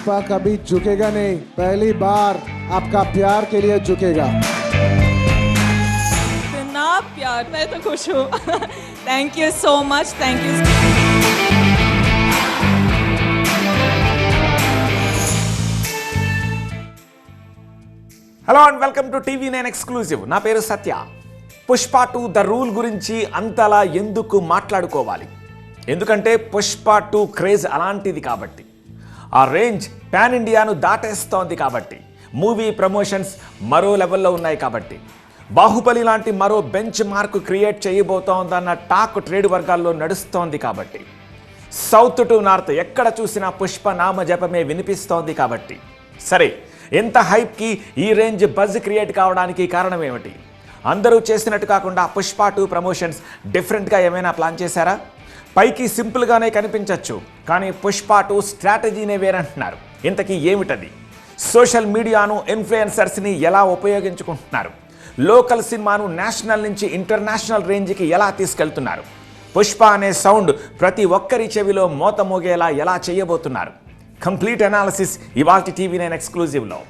पुष्पा कभी झुकेगा नहीं, पहली बार आपका प्यार के लिए झुकेगा। इतना प्यार, मैं तो खुश हूँ। Thank you so much, thank you. Hello and welcome to TV9 exclusive. నా పేరు సత్య. పుష్ప 2 ద రూల్ గురించి అంతలా ఎందుకు మాట్లాడుకోవాలి? ఎందుకంటే పుష్ప 2 క్రేజ్ అలాంటిది కాబట్టి, ఆ రేంజ్ పాన్ ఇండియాను దాటేస్తోంది కాబట్టి, మూవీ ప్రమోషన్స్ మరో లెవెల్లో ఉన్నాయి కాబట్టి, బాహుబలి లాంటి మరో బెంచ్ మార్క్ క్రియేట్ చేయబోతోందన్న టాక్ ట్రేడ్ వర్గాల్లో నడుస్తోంది కాబట్టి, సౌత్ టు నార్త్ ఎక్కడ చూసినా పుష్ప నామ జపమే వినిపిస్తోంది కాబట్టి, సరే ఎంత హైప్కి ఈ రేంజ్ బజ్ క్రియేట్ కావడానికి కారణం ఏమిటి? అందరూ చేసినట్టు కాకుండా పుష్ప 2 ప్రమోషన్స్ డిఫరెంట్గా ఏమైనా ప్లాన్ చేశారా? పైకి సింపుల్గానే కనిపించవచ్చు, కానీ పుష్ప 2 స్ట్రాటజీనే వేరంటున్నారు. ఇంతకీ ఏమిటది? సోషల్ మీడియాను, ఇన్ఫ్లుయెన్సర్స్ని ఎలా ఉపయోగించుకుంటున్నారు? లోకల్ సినిమాను నేషనల్ నుంచి ఇంటర్నేషనల్ రేంజ్కి ఎలా తీసుకెళ్తున్నారు? పుష్ప అనే సౌండ్ ప్రతి ఒక్కరి చెవిలో మోత మోగేలా ఎలా చేయబోతున్నారు? కంప్లీట్ అనాలిసిస్ ఇవాల్టి TV9 ఎక్స్క్లూజివ్లో.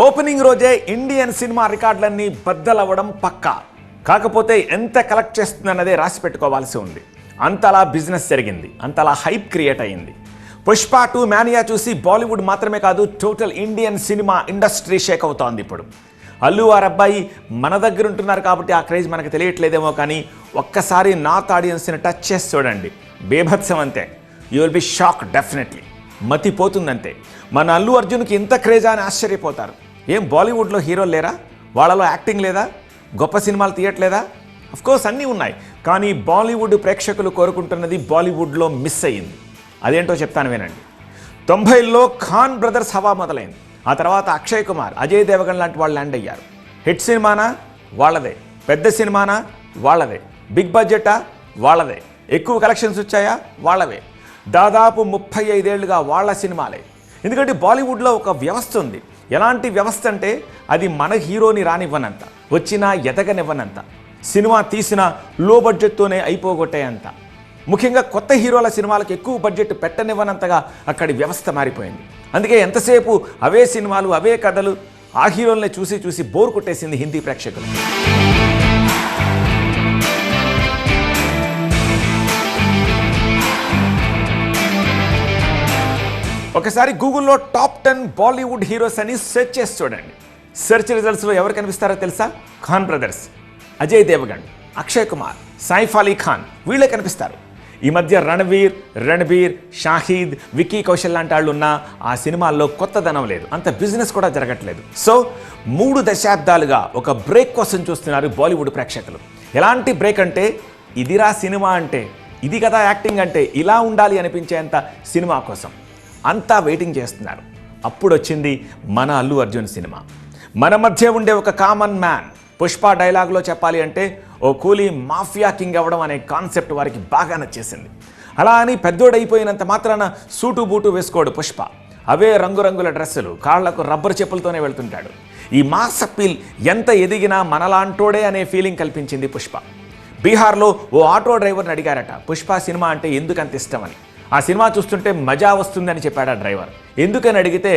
ఓపెనింగ్ రోజే ఇండియన్ సినిమా రికార్డులన్నీ బద్దలవ్వడం పక్కా. కాకపోతే ఎంత కలెక్ట్ చేస్తుందన్నదే రాసి పెట్టుకోవాల్సి ఉంది. అంతలా బిజినెస్ జరిగింది, అంతలా హైప్ క్రియేట్ అయ్యింది. పుష్ప 2 మేనియా చూసి బాలీవుడ్ మాత్రమే కాదు, total Indian cinema industry shake అవుతోంది ఇప్పుడు. అల్లు వారి అబ్బాయి మన దగ్గర ఉంటున్నారు కాబట్టి ఆ క్రేజ్ మనకు తెలియట్లేదేమో, కానీ ఒక్కసారి నార్త్ ఆడియన్స్ని టచ్ చేసి చూడండి, బేభత్సం అంతే. You will be shock, definitely మతిపోతుందంతే. మన అల్లు అర్జున్కి ఇంత క్రేజా అని ఆశ్చర్యపోతారు. ఏం బాలీవుడ్లో హీరోలు లేరా? వాళ్ళలో యాక్టింగ్ లేదా? గొప్ప సినిమాలు తీయట్లేదా? అఫ్కోర్స్ అన్నీ ఉన్నాయి, కానీ బాలీవుడ్ ప్రేక్షకులు కోరుకుంటున్నది బాలీవుడ్లో మిస్ అయ్యింది. అదేంటో చెప్తాను వినండి. 90ల్లో ఖాన్ బ్రదర్స్ హవా మొదలైంది. ఆ తర్వాత అక్షయ్ కుమార్, అజయ్ దేవగన్ లాంటి వాళ్ళు ల్యాండ్ అయ్యారు. హిట్ సినిమానా? వాళ్ళదే. పెద్ద సినిమానా? వాళ్ళదే. బిగ్ బడ్జెటా? వాళ్ళదే. ఎక్కువ కలెక్షన్స్ వచ్చాయా? వాళ్ళవే. దాదాపు 35 ఏళ్లుగా వాళ్ళ సినిమాలే. ఎందుకంటే బాలీవుడ్లో ఒక వ్యవస్థ ఉంది. ఎలాంటి వ్యవస్థ అంటే, అది మన హీరోని రానివ్వనంత, వచ్చినా ఎదగనివ్వనంత, సినిమా తీసినా లో బడ్జెట్తోనే అయిపోగొట్టేంత, ముఖ్యంగా కొత్త హీరోల సినిమాలకు ఎక్కువ బడ్జెట్ పెట్టనివ్వనంతగా అక్కడి వ్యవస్థ మారిపోయింది. అందుకే ఎంతసేపు అవే సినిమాలు, అవే కథలు, ఆ హీరోల్ని చూసి చూసి బోర్ కొట్టేసింది హిందీ ప్రేక్షకులు. ఒకసారి గూగుల్లో టాప్ 10 బాలీవుడ్ హీరోస్ అని సెర్చ్ చేసి చూడండి. సెర్చ్ రిజల్ట్స్లో ఎవరు కనిపిస్తారో తెలుసా? ఖాన్ బ్రదర్స్, అజయ్ దేవగన్, అక్షయ్ కుమార్, సైఫ్ అలీ ఖాన్, వీళ్ళే కనిపిస్తారు. ఈ మధ్య రణబీర్, షాహీద్, విక్కీ కౌశల్ లాంటి వాళ్ళు ఉన్న ఆ సినిమాల్లో కొత్తదనం లేదు, అంత బిజినెస్ కూడా జరగట్లేదు. సో 3 దశాబ్దాలుగా ఒక బ్రేక్ కోసం చూస్తున్నారు బాలీవుడ్ ప్రేక్షకులు. ఎలాంటి బ్రేక్ అంటే, ఇదిరా సినిమా అంటే, ఇది కదా యాక్టింగ్ అంటే, ఇలా ఉండాలి అనిపించేంత సినిమా కోసం అంతా వెయిటింగ్ చేస్తున్నారు. అప్పుడు వచ్చింది మన అల్లు అర్జున్ సినిమా. మన మధ్య ఉండే ఒక కామన్ మ్యాన్, పుష్ప డైలాగ్లో చెప్పాలి అంటే ఓ కూలీ మాఫియా కింగ్ అవ్వడం అనే కాన్సెప్ట్ వారికి బాగా నచ్చేసింది. అలా అని పెద్దోడైపోయినంత మాత్రాన సూటు బూటు వేసుకోడు పుష్ప. అవే రంగురంగుల డ్రెస్సులు, కాళ్లకు రబ్బర్ చెప్పులతోనే వెళ్తుంటాడు. ఈ మాస్ అప్పీల్ ఎంత ఎదిగినా మనలాంటోడే అనే ఫీలింగ్ కల్పించింది పుష్ప. బీహార్లో ఓ ఆటో డ్రైవర్ని అడిగారట పుష్ప సినిమా అంటే ఎందుకంత ఇష్టమని. ఆ సినిమా చూస్తుంటే మజా వస్తుందని చెప్పాడు ఆ డ్రైవర్. ఎందుకని అడిగితే,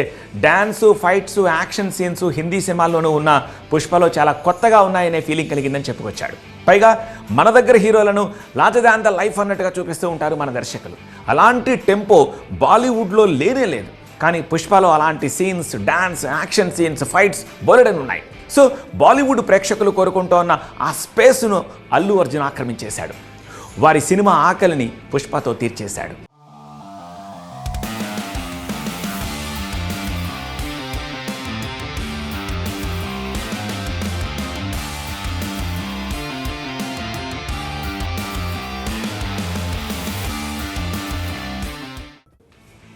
dance, fights, action scenes Hindi సినిమాల్లోనూ ఉన్న పుష్పలో చాలా కొత్తగా ఉన్నాయనే ఫీలింగ్ కలిగిందని చెప్పుకొచ్చాడు. పైగా మన దగ్గర హీరోలను లార్జర్ దాన్ ద లైఫ్ అన్నట్టుగా చూపిస్తూ ఉంటారు మన దర్శకులు. అలాంటి టెంపో బాలీవుడ్లో లేనే లేదు. కానీ పుష్పలో అలాంటి scenes, dance, action scenes, fights బోలెడని ఉన్నాయి. సో బాలీవుడ్ ప్రేక్షకులు కోరుకుంటూ ఉన్న ఆ స్పేస్ను అల్లు అర్జున్ ఆక్రమించేశాడు. వారి సినిమా ఆకలిని పుష్పతో తీర్చేశాడు.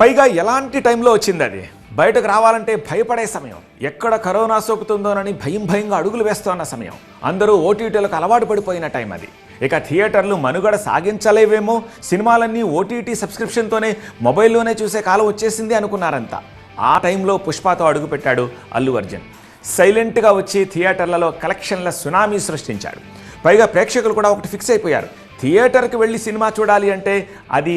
పైగా ఎలాంటి టైంలో వచ్చింది అది? బయటకు రావాలంటే భయపడే సమయం, ఎక్కడ కరోనా సోకుతుందోనని భయంగా అడుగులు వేస్తున్న సమయం, అందరూ ఓటీటీలకు అలవాటు పడిపోయిన టైం అది. ఇక థియేటర్లు మనుగడ సాగించలేవేమో, సినిమాలన్నీ ఓటీటీ సబ్స్క్రిప్షన్తోనే మొబైల్లోనే చూసే కాలం వచ్చేసింది అనుకున్నారంతా. ఆ టైంలో పుష్పతో అడుగుపెట్టాడు అల్లు అర్జున్. సైలెంట్గా వచ్చి థియేటర్లలో కలెక్షన్ల సునామీ సృష్టించాడు. పైగా ప్రేక్షకులు కూడా ఒకటి ఫిక్స్ అయిపోయారు, థియేటర్కి వెళ్ళి సినిమా చూడాలి అంటే అది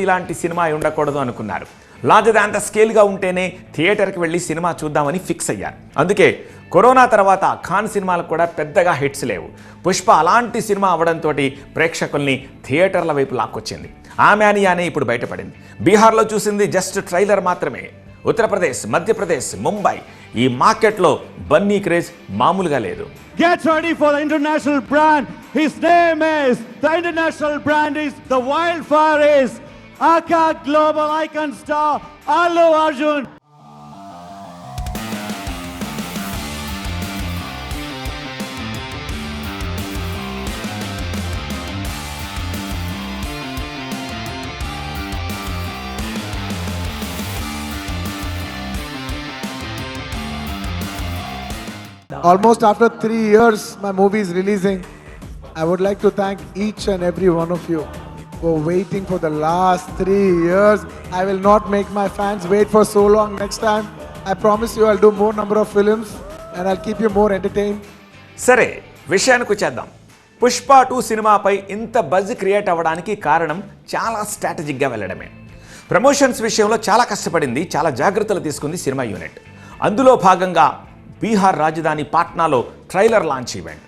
ఇలాంటి సినిమా ఉండకూడదు అనుకున్నారు. లార్జర్ దాన్ ద స్కేల్గా ఉంటేనే థియేటర్కి వెళ్ళి సినిమా చూద్దామని ఫిక్స్ అయ్యారు. అందుకే కరోనా తర్వాత ఖాన్ సినిమాలకు కూడా పెద్దగా హిట్స్ లేవు. పుష్ప అలాంటి సినిమా అవడంతో ప్రేక్షకుల్ని థియేటర్ల వైపు లాక్కొచ్చింది. ఆ మేనియానే ఇప్పుడు బయటపడింది. బీహార్లో చూసింది జస్ట్ ట్రైలర్ మాత్రమే. ఉత్తరప్రదేశ్, మధ్యప్రదేశ్, ముంబై ఈ మార్కెట్లో బన్నీ క్రేజ్ మామూలుగా లేదు. Get ready for the international brand. His name is, the international brand is, the wildfire is Aka Global Icon Star Allu Arjun. Almost after 3 years, my movie is releasing. I would like to thank each and every one of you for waiting for the last 3 years. I will not make my fans wait for so long next time. I promise you I'll do more number of films and I'll keep you more entertained. సరే, విషయానికి వచ్చేద్దాం. పుష్ప 2 సినిమాపై ఇంత buzz create అవ్వడానికి కారణం చాలా స్ట్రాటజిక్గా వెళ్ళడమే. Promotions విషయంలో చాలా కష్టపడింది, చాలా జాగ్రత్తలు తీసుకుంది సినిమా యూనిట్. అందులో భాగంగా బీహార్ రాజధాని పాట్నాలో ట్రైలర్ లాంచ్ ఈవెంట్.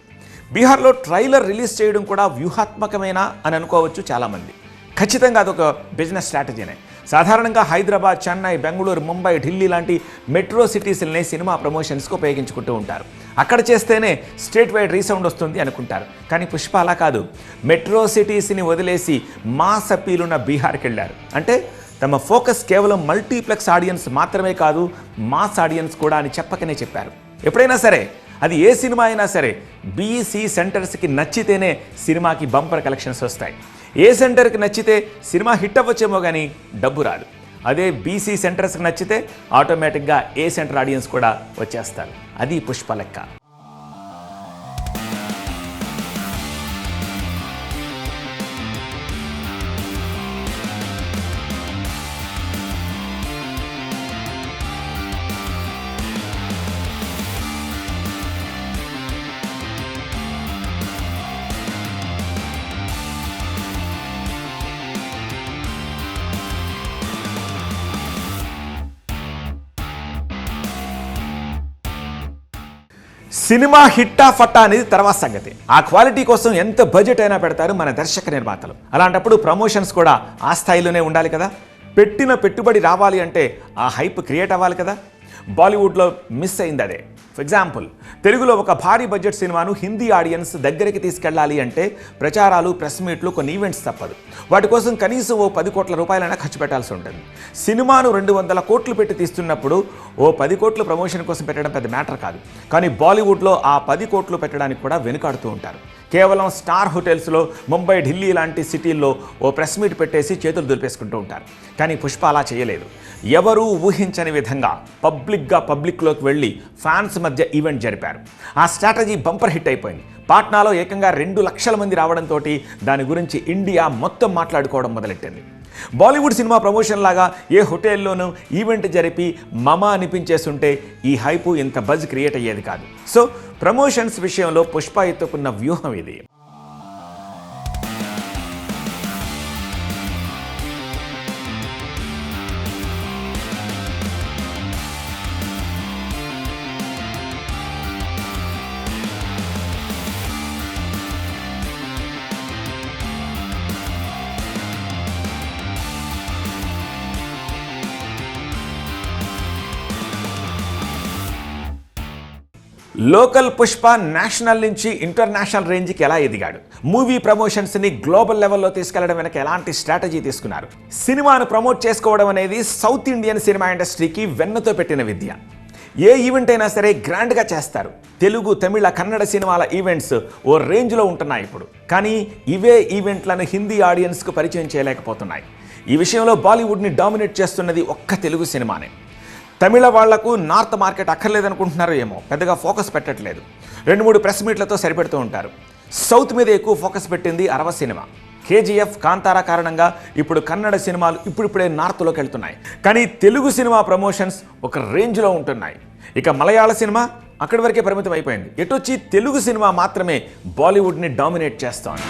బీహార్లో ట్రైలర్ రిలీజ్ చేయడం కూడా వ్యూహాత్మకమేనా అని అనుకోవచ్చు చాలామంది. ఖచ్చితంగా అదొక బిజినెస్ స్ట్రాటజీనే. సాధారణంగా హైదరాబాద్, చెన్నై, బెంగళూరు, ముంబై, ఢిల్లీ లాంటి మెట్రో సిటీస్ని సినిమా ప్రమోషన్స్కి ఉపయోగించుకుంటూ ఉంటారు. అక్కడ చేస్తేనే స్టేట్ వైడ్ రీసౌండ్ వస్తుంది అనుకుంటారు. కానీ పుష్ప అలా కాదు. మెట్రో సిటీస్ని వదిలేసి మాస్ అప్పీలున్న బీహార్కి వెళ్ళారు. అంటే తమ ఫోకస్ కేవలం మల్టీప్లెక్స్ ఆడియన్స్ మాత్రమే కాదు, మాస్ ఆడియన్స్ కూడా అని చెప్పకనే చెప్పారు. ఎప్పుడైనా సరే, అది ఏ సినిమా అయినా సరే, బీసీ సెంటర్స్కి నచ్చితేనే సినిమాకి బంపర్ కలెక్షన్స్ వస్తాయి. ఏ సెంటర్కి నచ్చితే సినిమా హిట్ అవ్వచ్చేమో కానీ డబ్బు రాదు. అదే బీసీ సెంటర్స్కి నచ్చితే ఆటోమేటిక్గా ఏ సెంటర్ ఆడియన్స్ కూడా వచ్చేస్తారు. అది పుష్ప లెక్క. సినిమా హిట్టా ఫట్టా అనేది తర్వాత సంగతి. ఆ క్వాలిటీ కోసం ఎంత బడ్జెట్ అయినా పెడతారు మన దర్శక నిర్మాతలు. అలాంటప్పుడు ప్రమోషన్స్ కూడా ఆ స్థాయిలోనే ఉండాలి కదా. పెట్టిన పెట్టుబడి రావాలి అంటే ఆ హైప్ క్రియేట్ అవ్వాలి కదా. బాలీవుడ్లో మిస్ అయింది అదే. ఫర్ ఎగ్జాంపుల్, తెలుగులో ఒక భారీ బడ్జెట్ సినిమాను హిందీ ఆడియన్స్ దగ్గరికి తీసుకెళ్ళాలి అంటే ప్రచారాలు, ప్రెస్ మీట్లు, కొన్ని ఈవెంట్స్ తప్పదు. వాటి కోసం కనీసం ఓ 10 కోట్ల రూపాయలైనా ఖర్చు పెట్టాల్సి ఉంటుంది. సినిమాను 200 కోట్లు పెట్టి తీస్తున్నప్పుడు ఓ 10 కోట్లు ప్రమోషన్ కోసం పెట్టడం పెద్ద మ్యాటర్ కాదు. కానీ బాలీవుడ్లో ఆ 10 కోట్లు పెట్టడానికి కూడా వెనుకాడుతూ ఉంటారు. కేవలం స్టార్ హోటల్స్లో, ముంబై, ఢిల్లీ లాంటి సిటీల్లో ఓ ప్రెస్ మీట్ పెట్టేసి చేతులు దులిపేసుకుంటూ ఉంటారు. కానీ పుష్ప అలా చేయలేదు. ఎవరూ ఊహించని విధంగా పబ్లిక్లోకి వెళ్ళి ఫ్యాన్స్ మధ్య ఈవెంట్ జరిపారు. ఆ స్ట్రాటజీ బంపర్ హిట్ అయిపోయింది. పాట్నాలో ఏకంగా 2 లక్షల మంది రావడంతో దాని గురించి ఇండియా మొత్తం మాట్లాడుకోవడం మొదలెట్టింది. బాలీవుడ్ సినిమా ప్రమోషన్ లాగా ఏ హోటల్లోనూ ఈవెంట్ జరిపి మమ అనిపించేస్తుంటే ఈ హైపు ఇంత బజ్ క్రియేట్ అయ్యేది కాదు. సో ప్రమోషన్స్ విషయంలో పుష్ప ఎత్తుకున్న వ్యూహం ఇది. లోకల్ పుష్ప నేషనల్ నుంచి ఇంటర్నేషనల్ రేంజ్కి ఎలా ఎదిగాడు, మూవీ ప్రమోషన్స్ని గ్లోబల్ లెవెల్లో తీసుకెళ్లడం వెనక ఎలాంటి స్ట్రాటజీ తీసుకున్నారు. సినిమాను ప్రమోట్ చేసుకోవడం అనేది సౌత్ ఇండియన్ సినిమా ఇండస్ట్రీకి వెన్నతో పెట్టిన విద్య. ఏ ఈవెంట్ అయినా సరే గ్రాండ్గా చేస్తారు. తెలుగు, తమిళ, కన్నడ సినిమాల ఈవెంట్స్ ఓ రేంజ్లో ఉంటున్నాయి ఇప్పుడు. కానీ ఇవే ఈవెంట్లను హిందీ ఆడియన్స్కు పరిచయం చేయలేకపోతున్నాయి. ఈ విషయంలో బాలీవుడ్ని డామినేట్ చేస్తున్నది ఒక్క తెలుగు సినిమానే. తమిళ వాళ్లకు నార్త్ మార్కెట్ అక్కర్లేదనుకుంటున్నారో ఏమో, పెద్దగా ఫోకస్ పెట్టట్లేదు. 2-3 ప్రెస్ మీట్లతో సరిపెడుతూ ఉంటారు. సౌత్ మీద ఎక్కువ ఫోకస్ పెట్టింది అరవ సినిమా. కేజీఎఫ్, కాంతారా కారణంగా ఇప్పుడు కన్నడ సినిమాలు ఇప్పుడిప్పుడే నార్త్లోకి వెళ్తున్నాయి. కానీ తెలుగు సినిమా ప్రమోషన్స్ ఒక రేంజ్లో ఉంటున్నాయి. ఇక మలయాళ సినిమా అక్కడి వరకే పరిమితం అయిపోయింది. ఎటొచ్చి తెలుగు సినిమా మాత్రమే బాలీవుడ్ని డామినేట్ చేస్తోంది.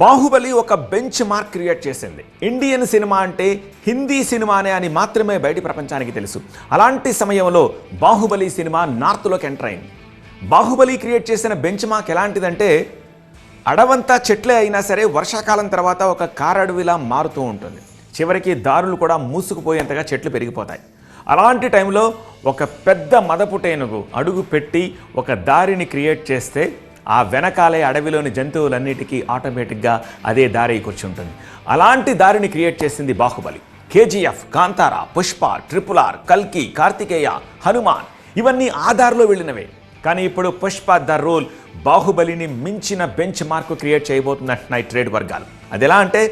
బాహుబలి ఒక బెంచ్ మార్క్ క్రియేట్ చేసింది. ఇండియన్ సినిమా అంటే హిందీ సినిమానే అని మాత్రమే బయటి ప్రపంచానికి తెలుసు. అలాంటి సమయంలో బాహుబలి సినిమా నార్త్లోకి ఎంటర్ అయింది. బాహుబలి క్రియేట్ చేసిన బెంచ్ మార్క్ ఎలాంటిదంటే, అడవంతా చెట్లే అయినా సరే వర్షాకాలం తర్వాత ఒక కారడవిలా మారుతూ ఉంటుంది. చివరికి దారులు కూడా మూసుకుపోయేంతగా చెట్లు పెరిగిపోతాయి. అలాంటి టైంలో ఒక పెద్ద మదపుటేనుగు అడుగు పెట్టి ఒక దారిని క్రియేట్ చేస్తే ఆ వెనకాలే అడవిలోని జంతువులన్నిటికీ ఆటోమేటిక్గా అదే దారి కూర్చుంటుంది. అలాంటి దారిని క్రియేట్ చేసింది బాహుబలి. కేజీఎఫ్, కాంతారా, పుష్ప, RRR, కల్కి, కార్తికేయ, హనుమాన్ ఇవన్నీ ఆ దారిలో వెళ్ళినవే. కానీ ఇప్పుడు పుష్ప ద రూల్ బాహుబలిని మించిన బెంచ్ మార్క్ క్రియేట్ చేయబోతున్నట్టున్నాయి ట్రేడ్ వర్గాలు. అది ఎలా అంటే,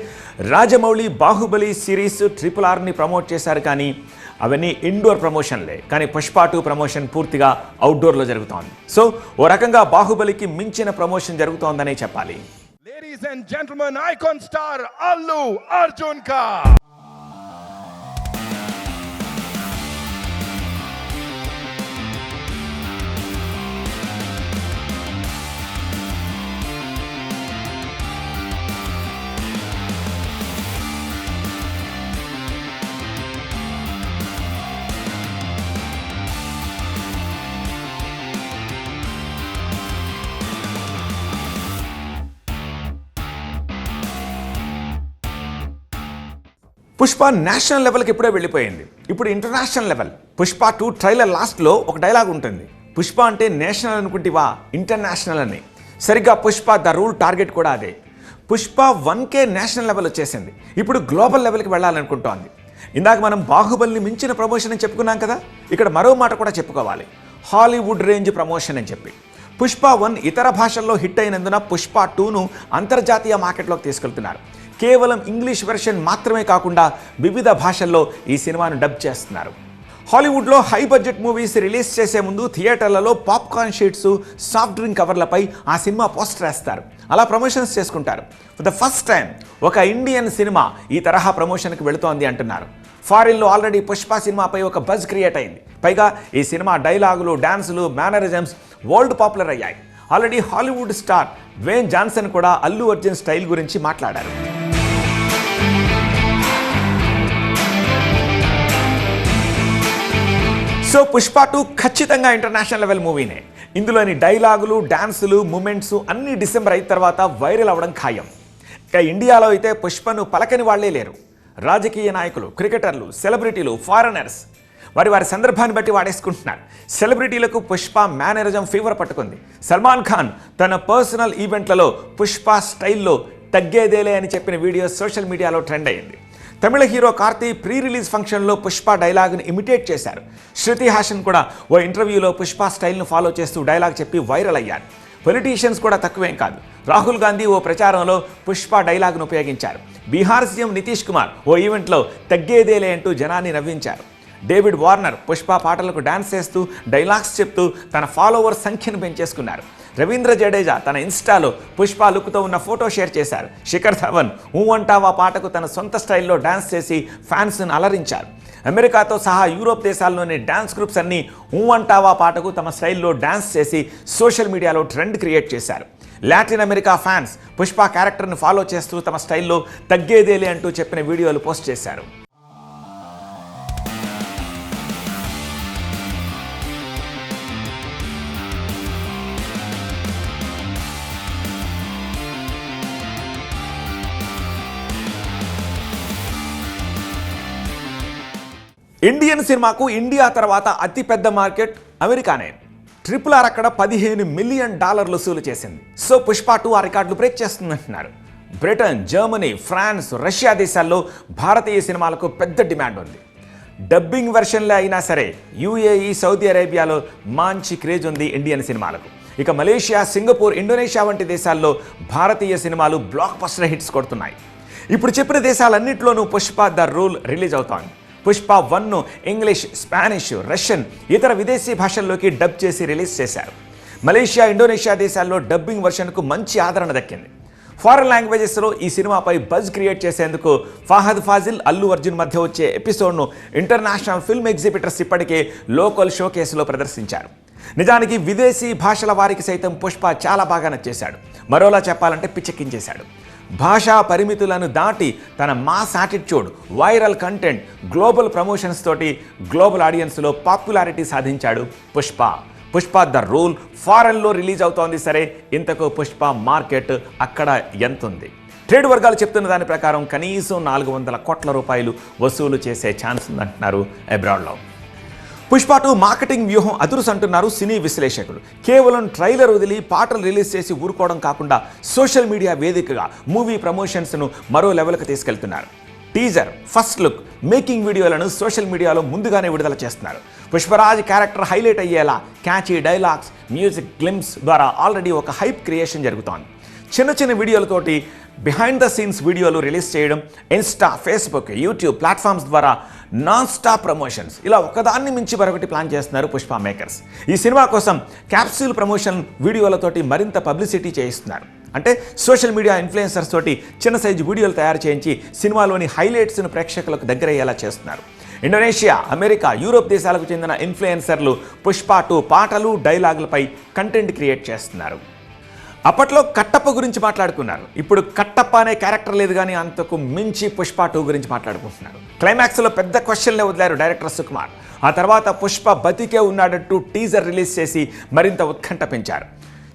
రాజమౌళి బాహుబలి సిరీస్ RRRని ప్రమోట్ చేశారు, కానీ అవన్నీ ఇండోర్ ప్రమోషన్లే. కానీ పుష్ప 2 ప్రమోషన్ పూర్తిగా అవుట్డోర్లో జరుగుతోంది. సో ఓ రకంగా బాహుబలికి మించిన ప్రమోషన్ జరుగుతోందనే చెప్పాలి. Ladies and gentlemen, icon star Allu Arjun ka Pushpa national లెవెల్కి ఇప్పుడే వెళ్ళిపోయింది. ఇప్పుడు ఇంటర్నేషనల్ లెవెల్. పుష్ప 2 ట్రైలర్ లాస్ట్లో ఒక డైలాగ్ ఉంటుంది, పుష్ప అంటే నేషనల్ అనుకుంటివా, ఇంటర్నేషనల్ అని. సరిగ్గా పుష్ప ద రూల్ టార్గెట్ కూడా అదే. పుష్ప 1కే నేషనల్ లెవెల్ వచ్చేసింది, ఇప్పుడు గ్లోబల్ లెవెల్కి వెళ్ళాలనుకుంటోంది. ఇందాక మనం బాహుబలిని మించిన ప్రమోషన్ అని చెప్పుకున్నాం కదా, ఇక్కడ మరో మాట కూడా చెప్పుకోవాలి, హాలీవుడ్ రేంజ్ ప్రమోషన్ అని చెప్పి. పుష్ప 1 ఇతర భాషల్లో హిట్ అయినందున పుష్ప 2ను అంతర్జాతీయ మార్కెట్లోకి తీసుకెళ్తున్నారు. కేవలం ఇంగ్లీష్ వెర్షన్ మాత్రమే కాకుండా వివిధ భాషల్లో ఈ సినిమాను డబ్ చేస్తున్నారు. హాలీవుడ్లో హై బడ్జెట్ మూవీస్ రిలీజ్ చేసే ముందు థియేటర్లలో పాప్కార్న్ షీట్స్, సాఫ్ట్ డ్రింక్ కవర్లపై ఆ సినిమా పోస్టర్ వేస్తారు. అలా ప్రమోషన్స్ చేసుకుంటారు. ఫర్ ద ఫస్ట్ టైం ఒక ఇండియన్ సినిమా ఈ తరహా ప్రమోషన్కి వెళుతోంది అంటున్నారు. ఫారిన్లో ఆల్రెడీ పుష్ప సినిమాపై ఒక బజ్ క్రియేట్ అయింది. పైగా ఈ సినిమా డైలాగులు, డాన్సులు, మేనరిజమ్స్ వరల్డ్ పాపులర్ అయ్యాయి. Already Hollywood star Dwayne Johnson కూడా అల్లు అర్జున్ స్టైల్ గురించి మాట్లాడారు. సో పుష్ప 2 ఖచ్చితంగా ఇంటర్నేషనల్ లెవెల్ మూవీనే. ఇందులోని డైలాగులు, డాన్సులు, మూమెంట్స్ అన్నీ డిసెంబర్ 5 తర్వాత వైరల్ అవ్వడం ఖాయం. ఇక ఇండియాలో అయితే పుష్పను పలకని వాళ్లే లేరు. రాజకీయ నాయకులు, క్రికెటర్లు, సెలబ్రిటీలు, ఫారినర్స్ వారి సందర్భాన్ని బట్టి వాడేసుకుంటున్నారు. సెలబ్రిటీలకు పుష్ప మేనరిజం ఫీవర్ పట్టుకుంది. సల్మాన్ ఖాన్ తన పర్సనల్ ఈవెంట్లలో పుష్ప స్టైల్లో తగ్గేదేలే అని చెప్పిన వీడియో సోషల్ మీడియాలో ట్రెండ్ అయ్యింది. తమిళ హీరో కార్తీ ప్రీ రిలీజ్ ఫంక్షన్లో పుష్ప డైలాగ్ను ఇమిటేట్ చేశారు. శృతి హాసన్ కూడా ఓ ఇంటర్వ్యూలో పుష్ప స్టైల్ను ఫాలో చేస్తూ డైలాగ్ చెప్పి వైరల్ అయ్యారు. పొలిటీషియన్స్ కూడా తక్కువేం కాదు. రాహుల్ గాంధీ ఓ ప్రచారంలో పుష్ప డైలాగ్ను ఉపయోగించారు. బీహార్ సీఎం నితీష్ కుమార్ ఓ ఈవెంట్లో తగ్గేదేలే అంటూ జనాన్ని నవ్వించారు. డేవిడ్ వార్నర్ పుష్ప పాటలకు డాన్స్ చేస్తూ డైలాగ్స్ చెప్తూ తన ఫాలోవర్స్ సంఖ్యను పెంచేసుకున్నారు. రవీంద్ర జడేజా తన ఇన్స్టాలో పుష్ప లుక్తో ఉన్న ఫోటో షేర్ చేశారు. శిఖర్ ధవన్ ఊ అంటావా పాటకు తన సొంత స్టైల్లో డాన్స్ చేసి ఫ్యాన్స్ను అలరించారు. అమెరికాతో సహా యూరోప్ దేశాల్లోని డాన్స్ గ్రూప్స్ అన్నీ ఊ అంటావా పాటకు తమ స్టైల్లో డాన్స్ చేసి సోషల్ మీడియాలో ట్రెండ్ క్రియేట్ చేశారు. లాటిన్ అమెరికా ఫ్యాన్స్ పుష్ప క్యారెక్టర్ని ఫాలో చేస్తూ తమ స్టైల్లో తగ్గేదేలే అంటూ చెప్పిన వీడియోలు పోస్ట్ చేశారు. ఇండియన్ సినిమాకు ఇండియా తర్వాత అతిపెద్ద మార్కెట్ అమెరికానే. RRR అక్కడ $15 మిలియన్ వసూలు చేసింది. సో పుష్ప 2 ఆ రికార్డులు బ్రేక్ చేస్తుందంటున్నారు. బ్రిటన్, జర్మనీ, ఫ్రాన్స్, రష్యా దేశాల్లో భారతీయ సినిమాలకు పెద్ద డిమాండ్ ఉంది. డబ్బింగ్ వెర్షన్లే అయినా సరే UAE, సౌదీ అరేబియాలో మంచి క్రేజ్ ఉంది ఇండియన్ సినిమాలకు. ఇక మలేషియా, సింగపూర్, ఇండోనేషియా వంటి దేశాల్లో భారతీయ సినిమాలు బ్లాక్ బస్టర్ హిట్స్ కొడుతున్నాయి. ఇప్పుడు చెప్పిన దేశాలన్నింటిలోనూ పుష్ప ద రూల్ రిలీజ్ అవుతోంది. పుష్ప 1ను ఇంగ్లీష్, స్పానిష్, రష్యన్, ఇతర విదేశీ భాషల్లోకి డబ్ చేసి రిలీజ్ చేశారు. మలేషియా, ఇండోనేషియా దేశాల్లో డబ్బింగ్ వర్షన్కు మంచి ఆదరణ దక్కింది. ఫారెన్ లాంగ్వేజెస్లో ఈ సినిమాపై బజ్ క్రియేట్ చేసేందుకు ఫహద్ ఫాజిల్, అల్లు అర్జున్ మధ్య వచ్చే ఎపిసోడ్ను ఇంటర్నేషనల్ ఫిల్మ్ ఎగ్జిబిటర్స్ ఇప్పటికే లోకల్ షోకేసులో ప్రదర్శించారు. నిజానికి విదేశీ భాషల వారికి సైతం పుష్ప చాలా బాగా నచ్చేశాడు. మరోలా చెప్పాలంటే పిచ్చెక్కించేశాడు. భాషా పరిమితులను దాటి తన mass attitude, viral content, global promotions తోటి గ్లోబల్ ఆడియన్స్లో పాపులారిటీ సాధించాడు పుష్ప. పుష్ప ద రూల్ ఫారెన్లో రిలీజ్ అవుతోంది సరే, ఇంతకు పుష్ప మార్కెట్ అక్కడ ఎంతుంది? ట్రేడ్ వర్గాలు చెప్తున్న దాని ప్రకారం కనీసం 400 కోట్ల రూపాయలు వసూలు చేసే ఛాన్స్ ఉందంటున్నారు అబ్రాడ్లో. పుష్ప 2 మార్కెటింగ్ వ్యూహం అదురుసు అంటున్నారు సినీ విశ్లేషకులు. కేవలం ట్రైలర్ వదిలి పాటలు రిలీజ్ చేసి ఊరుకోవడం కాకుండా సోషల్ మీడియా వేదికగా మూవీ ప్రమోషన్స్ను మరో లెవెల్కి తీసుకెళ్తున్నారు. టీజర్, ఫస్ట్ లుక్, మేకింగ్ వీడియోలను సోషల్ మీడియాలో ముందుగానే విడుదల చేస్తున్నారు. పుష్పరాజ్ క్యారెక్టర్ హైలైట్ అయ్యేలా క్యాచీ డైలాగ్స్, మ్యూజిక్ గ్లిమ్స్ ద్వారా ఆల్రెడీ ఒక హైప్ క్రియేషన్ జరుగుతోంది. చిన్న చిన్న వీడియోలతోటి బిహైండ్ ద సీన్స్ వీడియోలు రిలీజ్ చేయడం, ఇన్స్టా, ఫేస్బుక్, యూట్యూబ్ ప్లాట్ఫామ్స్ ద్వారా నాన్ స్టాప్ ప్రమోషన్స్, ఇలా ఒకదాన్ని మించి మరొకటి ప్లాన్ చేస్తున్నారు పుష్ప మేకర్స్. ఈ సినిమా కోసం క్యాప్సూల్ ప్రమోషన్ వీడియోలతోటి మరింత పబ్లిసిటీ చేయిస్తున్నారు. అంటే సోషల్ మీడియా ఇన్ఫ్లుయెన్సర్స్ తోటి చిన్న సైజు వీడియోలు తయారు చేయించి సినిమాలోని హైలైట్స్ను ప్రేక్షకులకు దగ్గరయ్యేలా చేస్తున్నారు. ఇండోనేషియా, అమెరికా, యూరోప్ దేశాలకు చెందిన ఇన్ఫ్లుయెన్సర్లు పుష్ప 2 పాటలు, డైలాగులపై కంటెంట్ క్రియేట్ చేస్తున్నారు. అప్పట్లో కట్టప్ప గురించి మాట్లాడుకున్నారు. ఇప్పుడు కట్టప్ప అనే క్యారెక్టర్ లేదు కానీ అంతకు మించి పుష్ప 2 గురించి మాట్లాడుకుంటున్నారు. క్లైమాక్స్లో పెద్ద క్వశ్చన్లే వదిలారు డైరెక్టర్ సుకుమార్. ఆ తర్వాత పుష్ప బతికే ఉన్నాడంటూ టీజర్ రిలీజ్ చేసి మరింత ఉత్కంఠ పెంచారు.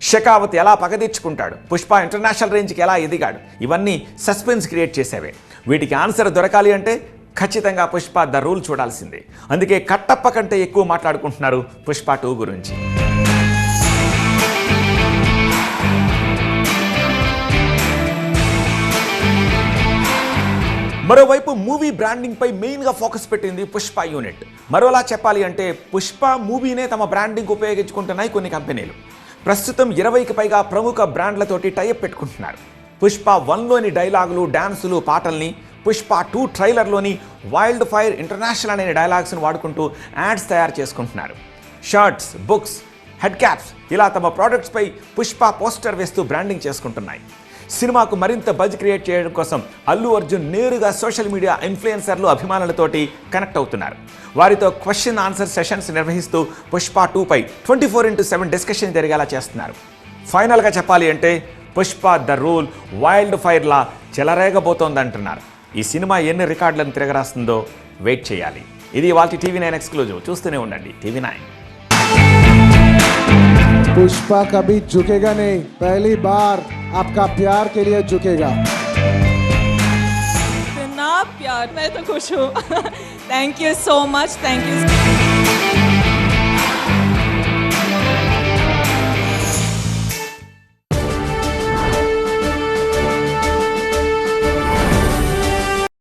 షెకావత్ ఎలా పగదీర్చుకుంటాడు, పుష్ప ఇంటర్నేషనల్ రేంజ్కి ఎలా ఎదిగాడు, ఇవన్నీ సస్పెన్స్ క్రియేట్ చేసేవే. వీటికి ఆన్సర్ దొరకాలి అంటే ఖచ్చితంగా పుష్ప ద రూల్ చూడాల్సిందే. అందుకే కట్టప్ప కంటే ఎక్కువ మాట్లాడుకుంటున్నారు పుష్ప 2 గురించి. మరోవైపు మూవీ బ్రాండింగ్పై మెయిన్గా ఫోకస్ పెట్టింది పుష్ప యూనిట్. మరోలా చెప్పాలి అంటే పుష్ప మూవీనే తమ బ్రాండింగ్ ఉపయోగించుకుంటున్నాయి కొన్ని కంపెనీలు. ప్రస్తుతం 20కి పైగా ప్రముఖ బ్రాండ్లతోటి టైఅప్ పెట్టుకుంటున్నారు. పుష్ప 1లోని డైలాగులు, డాన్సులు, పాటల్ని పుష్ప 2 ట్రైలర్లోని వైల్డ్ ఫైర్ ఇంటర్నేషనల్ అనే డైలాగ్స్ను వాడుకుంటూ యాడ్స్ తయారు చేసుకుంటున్నారు. షర్ట్స్, బుక్స్, హెడ్ క్యాప్స్, ఇలా తమ ప్రోడక్ట్స్పై పుష్ప పోస్టర్ వేస్తూ బ్రాండింగ్ చేసుకుంటున్నాయి. సినిమాకు మరింత బజ్ క్రియేట్ చేయడం కోసం అల్లు అర్జున్ నేరుగా సోషల్ మీడియా ఇన్ఫ్లుయెన్సర్లు, అభిమానులతోటి కనెక్ట్ అవుతున్నారు. వారితో క్వశ్చన్ ఆన్సర్ సెషన్స్ నిర్వహిస్తూ పుష్ప 2పై 24/7 డిస్కషన్ జరిగేలా చేస్తున్నారు. ఫైనల్గా చెప్పాలి అంటే పుష్ప ద రూల్ వైల్డ్ ఫైర్లా చెలరేగబోతోందంటున్నారు. ఈ సినిమా ఎన్ని రికార్డులను తిరగరాస్తుందో వెయిట్ చేయాలి. ఇది వాటి TV9 ఎక్స్క్లూజివ్. చూస్తూనే ఉండండి TV9. पुष्पा कभी झुकेगा नहीं, पहली बार आपका प्यार के लिए झुकेगा. इतना प्यार, मैं तो खुश हूँ. Thank you so much. Thank you.